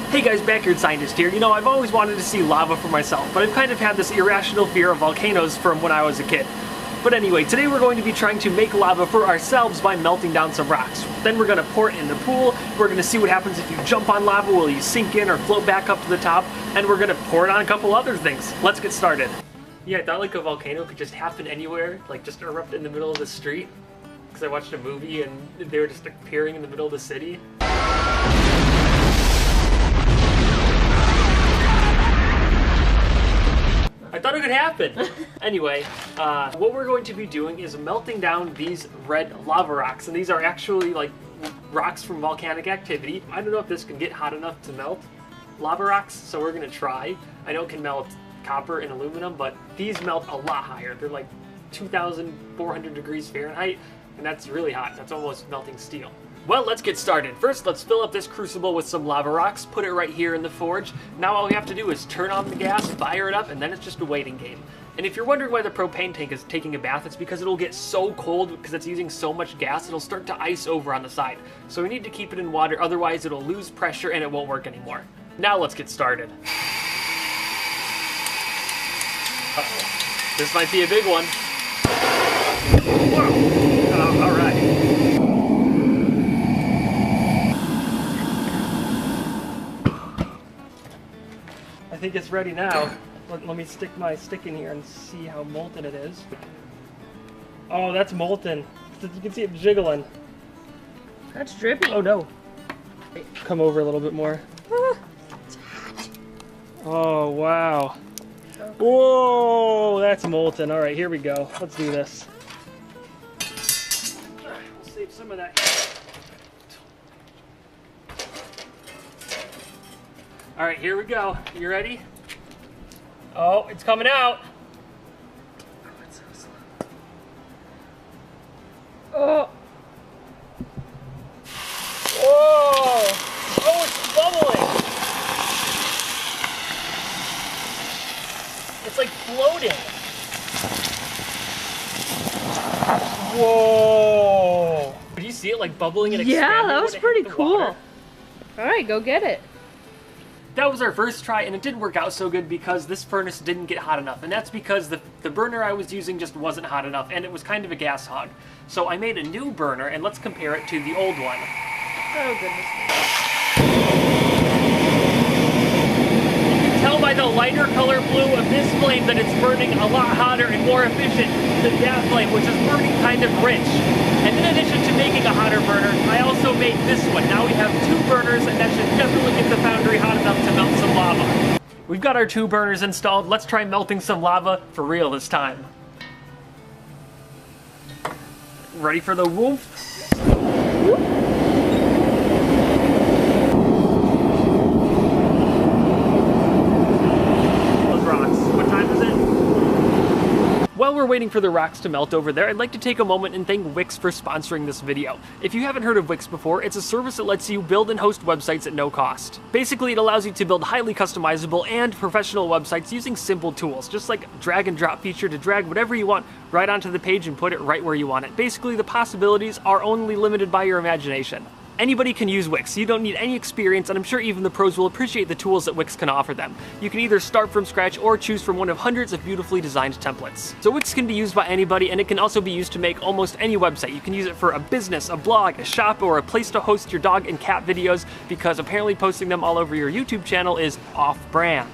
Hey guys, Backyard Scientist here. You know, I've always wanted to see lava for myself, but I've kind of had this irrational fear of volcanoes from when I was a kid. But anyway, today we're going to be trying to make lava for ourselves by melting down some rocks. Then we're going to pour it in the pool. We're going to see what happens if you jump on lava. Will you sink in or float back up to the top? And we're going to pour it on a couple other things. Let's get started. Yeah, I thought like a volcano could just happen anywhere, like just erupt in the middle of the street. Because I watched a movie and they were just appearing in the middle of the city. I thought it could happen. Anyway, what we're going to be doing is melting down these red lava rocks. And these are actually like rocks from volcanic activity. I don't know if this can get hot enough to melt lava rocks, so we're gonna try. I know it can melt copper and aluminum, but these melt a lot higher. They're like 2,400 degrees Fahrenheit, and that's really hot. That's almost melting steel. Well, let's get started. First, let's fill up this crucible with some lava rocks, put it right here in the forge. Now all we have to do is turn on the gas, fire it up, and then it's just a waiting game. And if you're wondering why the propane tank is taking a bath, it's because it'll get so cold because it's using so much gas, it'll start to ice over on the side. So we need to keep it in water, otherwise it'll lose pressure and it won't work anymore. Now let's get started. Uh-oh. This might be a big one. Whoa! All right. I think it's ready now. Let me stick my stick in here and see how molten it is. Oh, that's molten. You can see it jiggling. That's drippy. Oh no. Come over a little bit more. Oh, wow. Whoa, that's molten. All right, here we go. Let's do this. We'll save some of that. All right, here we go. You ready? Oh, it's coming out. Oh, it's so slow. Oh. Whoa! Oh, it's bubbling. It's like floating. Whoa! Did you see it like bubbling and expanding? Yeah, that was pretty cool. Water? All right, go get it. That was our first try, and it didn't work out so good because this furnace didn't get hot enough, and that's because the burner I was using just wasn't hot enough, and it was kind of a gas hog. So I made a new burner, and let's compare it to the old one. Oh, goodness. You can tell by the lighter color blue of this flame that it's burning a lot hotter and more efficient than that flame, which is burning kind of rich. And in addition to making a hotter burner, I also made this one. Now we have two burners, and that should definitely get the foundry hot enough to melt some lava. We've got our two burners installed. Let's try melting some lava for real this time. Ready for the whoop? Those rocks. What time is it? While we're waiting for the rocks to melt over there, I'd like to take a moment and thank Wix for sponsoring this video. If you haven't heard of Wix before, it's a service that lets you build and host websites at no cost. Basically, it allows you to build highly customizable and professional websites using simple tools, just like drag and drop feature to drag whatever you want right onto the page and put it right where you want it. Basically, the possibilities are only limited by your imagination. Anybody can use Wix, you don't need any experience, and I'm sure even the pros will appreciate the tools that Wix can offer them. You can either start from scratch or choose from one of hundreds of beautifully designed templates. So Wix can be used by anybody, and it can also be used to make almost any website. You can use it for a business, a blog, a shop, or a place to host your dog and cat videos, because apparently posting them all over your YouTube channel is off-brand.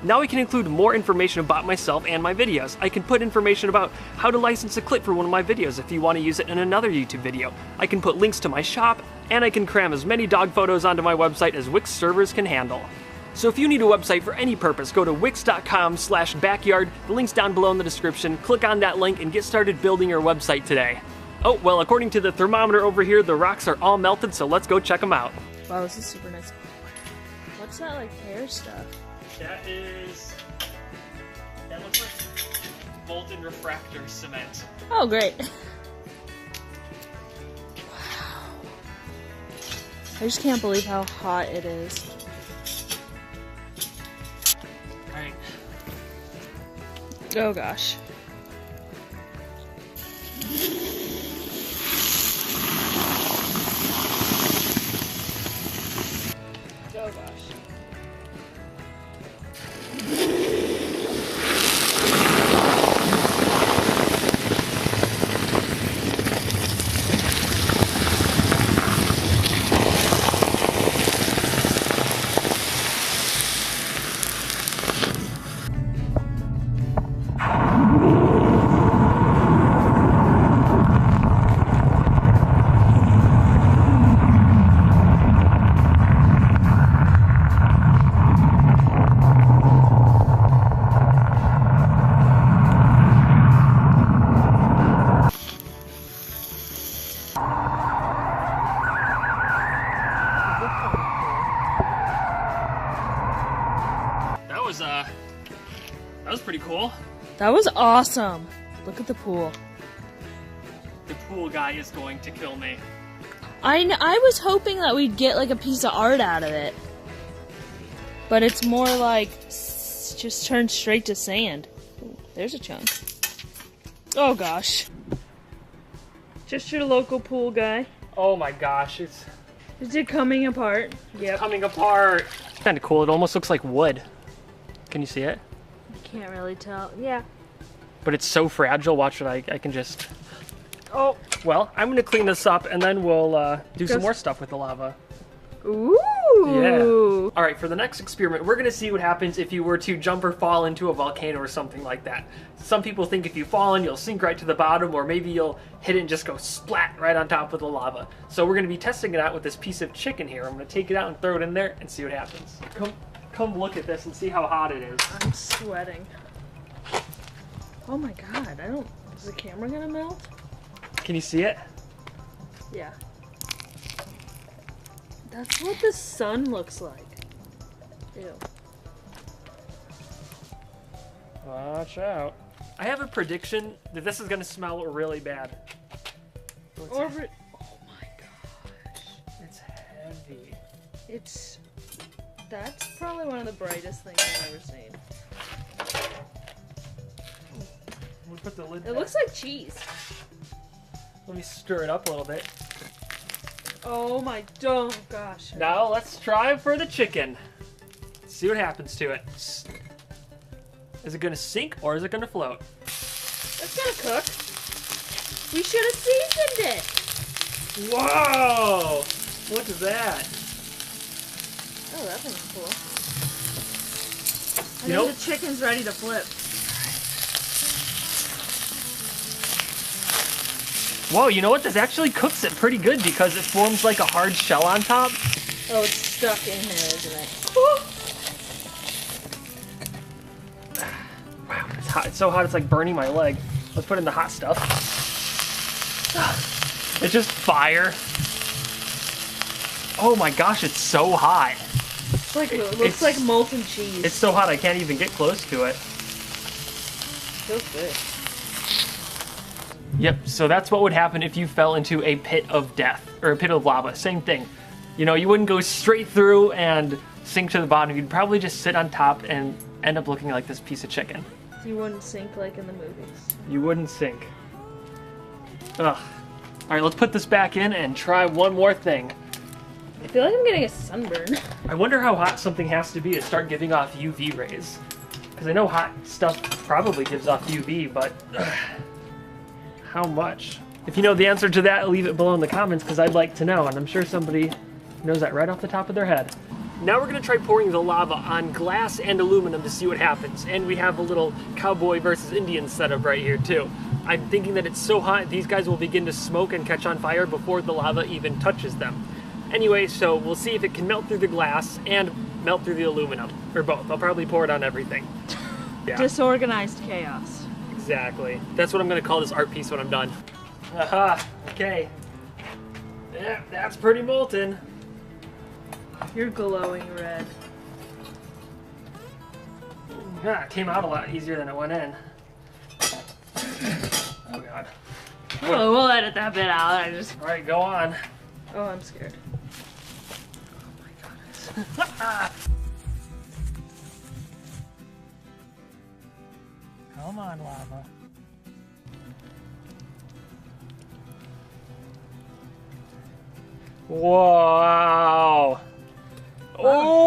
Now I can include more information about myself and my videos. I can put information about how to license a clip for one of my videos if you want to use it in another YouTube video. I can put links to my shop, and I can cram as many dog photos onto my website as Wix servers can handle. So if you need a website for any purpose, go to wix.com/backyard. The link's down below in the description. Click on that link and get started building your website today. Oh, well, according to the thermometer over here, the rocks are all melted, so let's go check them out. Wow, this is super nice. What's that, like, hair stuff? That looks like molten refractor cement. Oh, great. Wow. I just can't believe how hot it is. Alright. Oh, gosh. Oh gosh. That was pretty cool. That was awesome. Look at the pool. The pool guy is going to kill me. I was hoping that we'd get like a piece of art out of it. But it's more like just turned straight to sand. Ooh, there's a chunk. Oh gosh. Just your local pool guy. Oh my gosh, Is it coming apart? It's coming apart. It's kind of cool. It almost looks like wood. Can you see it? I can't really tell. Yeah. But it's so fragile. Watch it. I can just... Oh. Well, I'm going to clean this up and then we'll do some more stuff with the lava. Ooh. Yeah. All right, for the next experiment, we're going to see what happens if you were to jump or fall into a volcano or something like that. Some people think if you fall in, you'll sink right to the bottom, or maybe you'll hit it and just go splat right on top of the lava. So we're going to be testing it out with this piece of chicken here. I'm going to take it out and throw it in there and see what happens. Come look at this and see how hot it is. I'm sweating. Oh my god, is the camera gonna melt? Can you see it? Yeah. That's what the sun looks like. Ew. Watch out. I have a prediction that this is gonna smell really bad. Oh my gosh. It's heavy. That's probably one of the brightest things I've ever seen. We'll put the lid It back. looks like cheese. Let me stir it up a little bit. Oh gosh. Now let's try for the chicken. See what happens to it. Is it gonna sink or is it gonna float? It's gonna cook. We should have seasoned it. Whoa! What is that? Oh, that thing's cool. I You know- think the chicken's ready to flip. Whoa, you know what? This actually cooks it pretty good because it forms like a hard shell on top. Oh, it's stuck in there, isn't it? Wow, it's hot. It's so hot it's like burning my leg. Let's put in the hot stuff. It's just fire. Oh my gosh, it's so hot. It looks like molten cheese. It's so hot I can't even get close to it. Feels good. Yep, so that's what would happen if you fell into a pit of death, or a pit of lava. Same thing. You know, you wouldn't go straight through and sink to the bottom. You'd probably just sit on top and end up looking like this piece of chicken. You wouldn't sink like in the movies. You wouldn't sink. Ugh. Alright, let's put this back in and try one more thing. I feel like I'm getting a sunburn. I wonder how hot something has to be to start giving off UV rays. Because I know hot stuff probably gives off UV, but how much? If you know the answer to that, leave it below in the comments because I'd like to know, and I'm sure somebody knows that right off the top of their head. Now we're going to try pouring the lava on glass and aluminum to see what happens. And we have a little cowboy versus Indian setup right here too. I'm thinking that it's so hot, these guys will begin to smoke and catch on fire before the lava even touches them. Anyway, so we'll see if it can melt through the glass and melt through the aluminum. Or both. I'll probably pour it on everything. Yeah. Disorganized chaos. Exactly. That's what I'm going to call this art piece when I'm done. Aha! Okay. Yeah, that's pretty molten. You're glowing red. Yeah, it came out a lot easier than it went in. Oh god. Oh, we'll edit that bit out. Alright, go on. Oh, I'm scared. Oh my goodness. Come on, lava. Wow. Oh!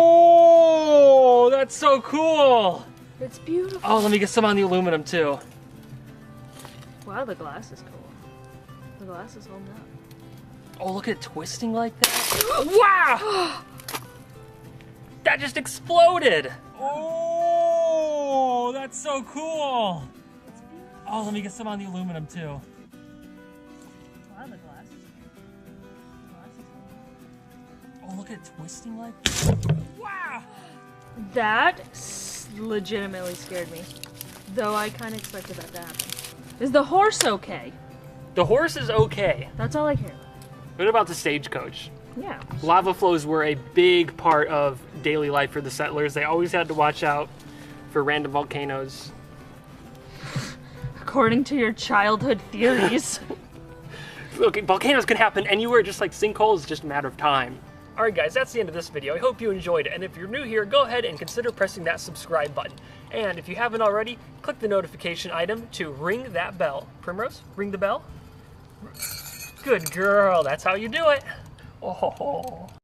that's so cool. It's beautiful. Oh, let me get some on the aluminum too. Wow, the glass is cool. The glass is holding up. Oh, look at it twisting like that. Wow! That just exploded. Oh, that's so cool. Oh, let me get some on the aluminum too. Wow, the glass is Oh, look at it twisting like that. Wow! That legitimately scared me. Though I kind of expected that to happen. Is the horse okay? The horse is okay. That's all I care about. What about the stagecoach? Yeah. Lava flows were a big part of daily life for the settlers. They always had to watch out for random volcanoes. According to your childhood theories. Look, volcanoes can happen anywhere, just like sinkholes, just a matter of time. Alright guys, that's the end of this video. I hope you enjoyed it, and if you're new here, go ahead and consider pressing that subscribe button. And if you haven't already, click the notification item to ring that bell. Primrose, ring the bell. Good girl, that's how you do it. Oh.